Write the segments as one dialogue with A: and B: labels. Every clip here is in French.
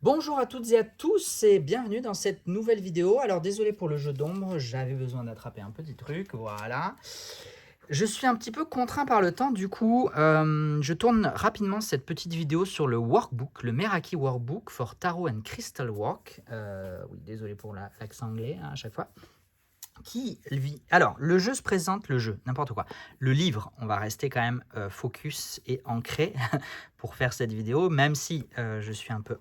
A: Bonjour à toutes et à tous et bienvenue dans cette nouvelle vidéo. Alors désolé pour le jeu d'ombre, j'avais besoin d'attraper un petit truc, voilà. Je suis un petit peu contraint par le temps, du coup, je tourne rapidement cette petite vidéo sur le workbook, le Meraki Workbook for Tarot and Crystal Work. Oui, désolé pour l'accent anglais hein, à chaque fois. Alors, le jeu se présente, n'importe quoi. Le livre, on va rester quand même focus et ancré pour faire cette vidéo, même si je suis un peu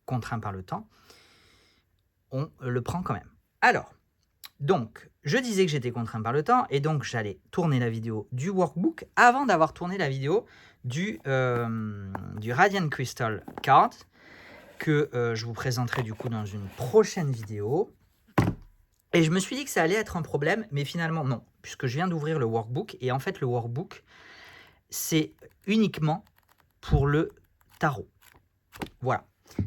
A: contraint par le temps. On le prend quand même. Alors, donc, je disais que j'étais contraint par le temps, et donc j'allais tourner la vidéo du workbook avant d'avoir tourné la vidéo du Radiant Crystal Card, que je vous présenterai du coup dans une prochaine vidéo. Et je me suis dit que ça allait être un problème, mais finalement non, puisque je viens d'ouvrir le workbook, et en fait le workbook, c'est uniquement pour le tarot. Voilà.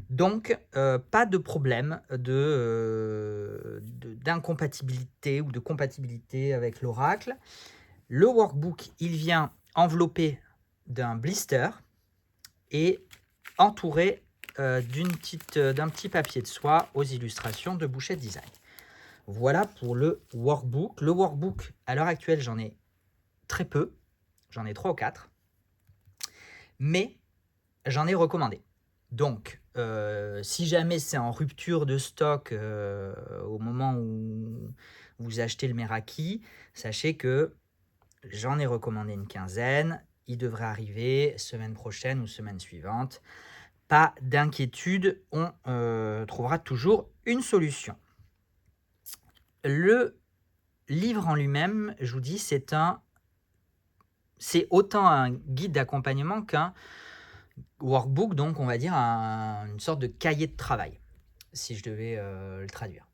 A: Donc, pas de problème d'incompatibilité ou de compatibilité avec l'oracle. Le workbook, il vient enveloppé d'un blister et entouré d'un petit papier de soie aux illustrations de Bouchette Design. Voilà pour le workbook. Le workbook, à l'heure actuelle, j'en ai très peu. J'en ai 3 ou 4. Mais j'en ai recommandé. Donc, si jamais c'est en rupture de stock au moment où vous achetez le Meraki, sachez que j'en ai recommandé une quinzaine. Il devrait arriver semaine prochaine ou semaine suivante. Pas d'inquiétude, on trouvera toujours une solution. Le livre en lui-même, je vous dis, c'est autant un guide d'accompagnement qu'un workbook, donc on va dire une sorte de cahier de travail, si je devais le traduire.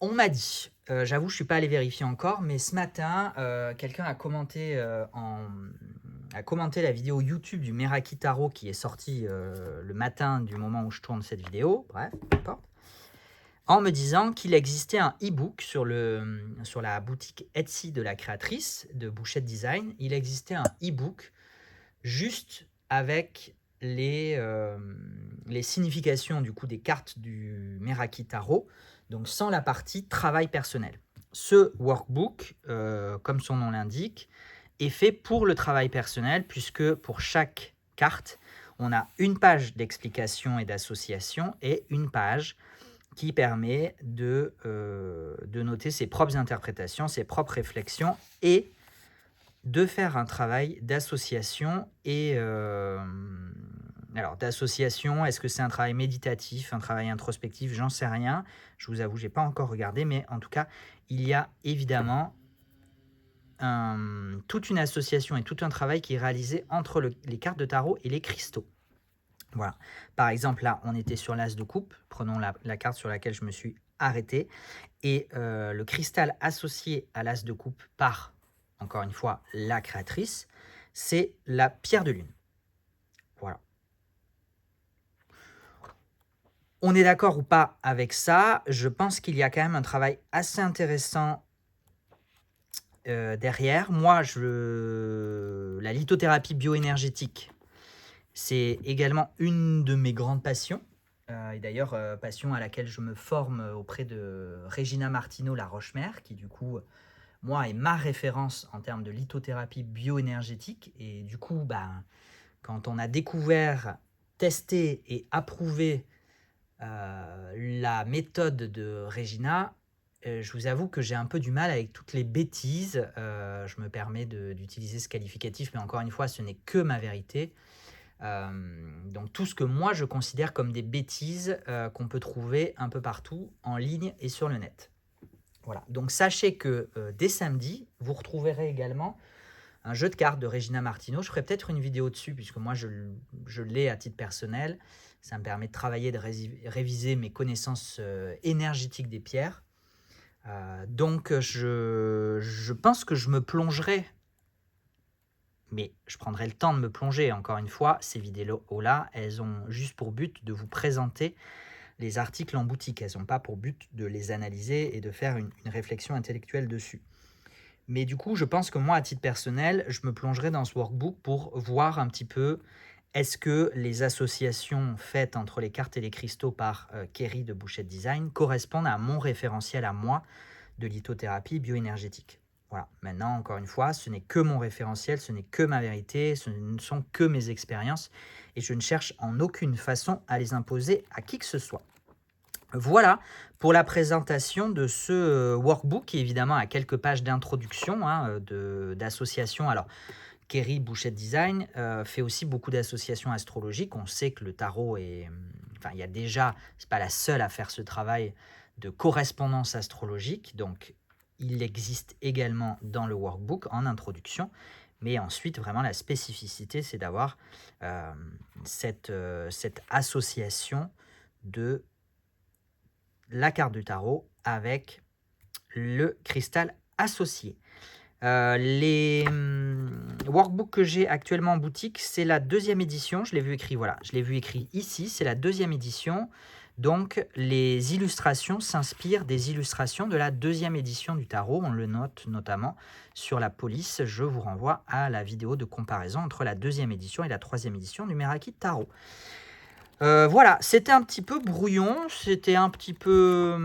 A: On m'a dit, j'avoue je ne suis pas allé vérifier encore, mais ce matin, quelqu'un a commenté la vidéo YouTube du Meraki Tarot qui est sortie le matin du moment où je tourne cette vidéo, bref, peu importe, en me disant qu'il existait un e-book sur la boutique Etsy de la créatrice de Bouchette Design. Il existait un e-book juste avec les significations du coup des cartes du Meraki Tarot, donc sans la partie travail personnel. Ce workbook, comme son nom l'indique, est fait pour le travail personnel, puisque pour chaque carte, on a une page d'explication et d'association et une page qui permet de noter ses propres interprétations, ses propres réflexions et de faire un travail d'association. Et alors d'association, est-ce que c'est un travail méditatif, un travail introspectif? J'en sais rien, je vous avoue, j'ai pas encore regardé, mais en tout cas, il y a évidemment toute une association et tout un travail qui est réalisé entre les cartes de tarot et les cristaux. Voilà. Par exemple, là, on était sur l'as de coupe. Prenons la carte sur laquelle je me suis arrêté. Et le cristal associé à l'as de coupe par, encore une fois, la créatrice, c'est la pierre de lune. Voilà. On est d'accord ou pas avec ça? Je pense qu'il y a quand même un travail assez intéressant derrière. Moi, la lithothérapie bioénergétique, c'est également une de mes grandes passions. Et d'ailleurs, passion à laquelle je me forme auprès de Regina Martino La Rochemère, qui du coup, moi, est ma référence en termes de lithothérapie bioénergétique. Et du coup, quand on a découvert, testé et approuvé la méthode de Regina, je vous avoue que j'ai un peu du mal avec toutes les bêtises. Je me permets d'utiliser ce qualificatif, mais encore une fois, ce n'est que ma vérité. Donc tout ce que moi je considère comme des bêtises qu'on peut trouver un peu partout en ligne et sur le net. Voilà. Donc sachez que dès samedi, vous retrouverez également un jeu de cartes de Regina Martino. Je ferai peut-être une vidéo dessus, puisque moi je l'ai à titre personnel. Ça me permet de travailler, de réviser mes connaissances énergétiques des pierres. Donc je pense que je me plongerai, mais je prendrai le temps de me plonger. Encore une fois, ces vidéos-là, elles ont juste pour but de vous présenter les articles en boutique. Elles n'ont pas pour but de les analyser et de faire une réflexion intellectuelle dessus. Mais du coup, je pense que moi, à titre personnel, je me plongerai dans ce workbook pour voir un petit peu est-ce que les associations faites entre les cartes et les cristaux par Kerry de Bouchette Design correspondent à mon référentiel à moi de lithothérapie bioénergétique? Voilà, maintenant, encore une fois, ce n'est que mon référentiel, ce n'est que ma vérité, ce ne sont que mes expériences et je ne cherche en aucune façon à les imposer à qui que ce soit. Voilà pour la présentation de ce workbook qui évidemment a quelques pages d'introduction d'association. Alors, Kerry Bouchette Design fait aussi beaucoup d'associations astrologiques. On sait que le tarot est... Enfin, il y a déjà, c'est pas la seule à faire ce travail de correspondance astrologique. Donc, il existe également dans le workbook en introduction. Mais ensuite, vraiment, la spécificité, c'est d'avoir cette association de la carte du tarot avec le cristal associé. Les workbooks que j'ai actuellement en boutique, c'est la 2e édition. Je l'ai vu écrit, voilà, je l'ai vu écrit ici, c'est la 2e édition. Donc, les illustrations s'inspirent des illustrations de la 2e édition du tarot. On le note notamment sur la police. Je vous renvoie à la vidéo de comparaison entre la 2e édition et la 3e édition du Meraki Tarot. Voilà, c'était un petit peu brouillon, c'était un petit peu...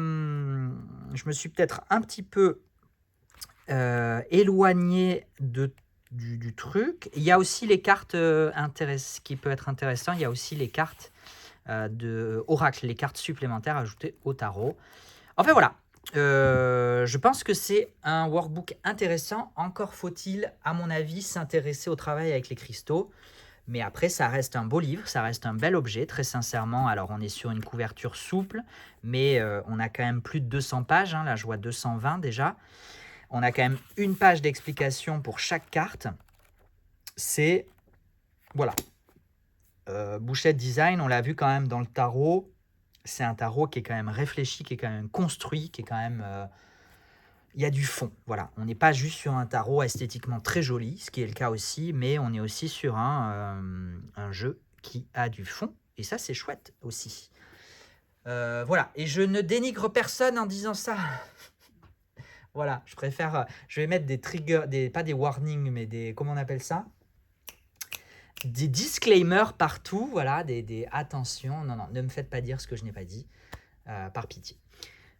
A: je me suis peut-être un petit peu éloigné du truc. Il y a aussi les cartes qui peut être intéressant, il y a aussi les cartes de oracle, les cartes supplémentaires ajoutées au tarot. Enfin voilà, je pense que c'est un workbook intéressant. Encore faut-il, à mon avis, s'intéresser au travail avec les cristaux. Mais après, ça reste un beau livre, ça reste un bel objet, très sincèrement. Alors, on est sur une couverture souple, mais on a quand même plus de 200 pages. Là, je vois 220 déjà. On a quand même une page d'explication pour chaque carte. C'est... Voilà. Bouchette Design, on l'a vu quand même dans le tarot. C'est un tarot qui est quand même réfléchi, qui est quand même construit, qui est quand même... il y a du fond, voilà. On n'est pas juste sur un tarot esthétiquement très joli, ce qui est le cas aussi, mais on est aussi sur un jeu qui a du fond, et ça c'est chouette aussi. Voilà, et je ne dénigre personne en disant ça. Voilà, je préfère, je vais mettre des triggers, pas des warnings, mais des, comment on appelle ça? Des disclaimers partout, voilà, des attention, non, ne me faites pas dire ce que je n'ai pas dit, par pitié.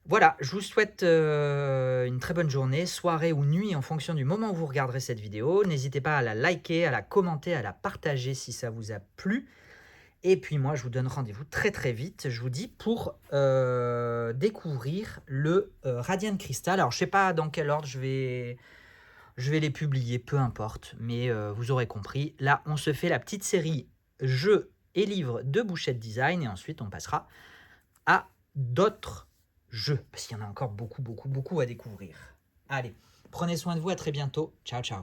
A: Voilà, je vous souhaite une très bonne journée, soirée ou nuit en fonction du moment où vous regarderez cette vidéo. N'hésitez pas à la liker, à la commenter, à la partager si ça vous a plu. Et puis moi, je vous donne rendez-vous très très vite, je vous dis, pour découvrir le Radiant Crystal. Alors, je ne sais pas dans quel ordre je vais les publier, peu importe, mais vous aurez compris. Là, on se fait la petite série jeux et livres de Bouchette Design et ensuite on passera à d'autres jeux, parce qu'il y en a encore beaucoup à découvrir. Allez, prenez soin de vous, à très bientôt. Ciao, ciao.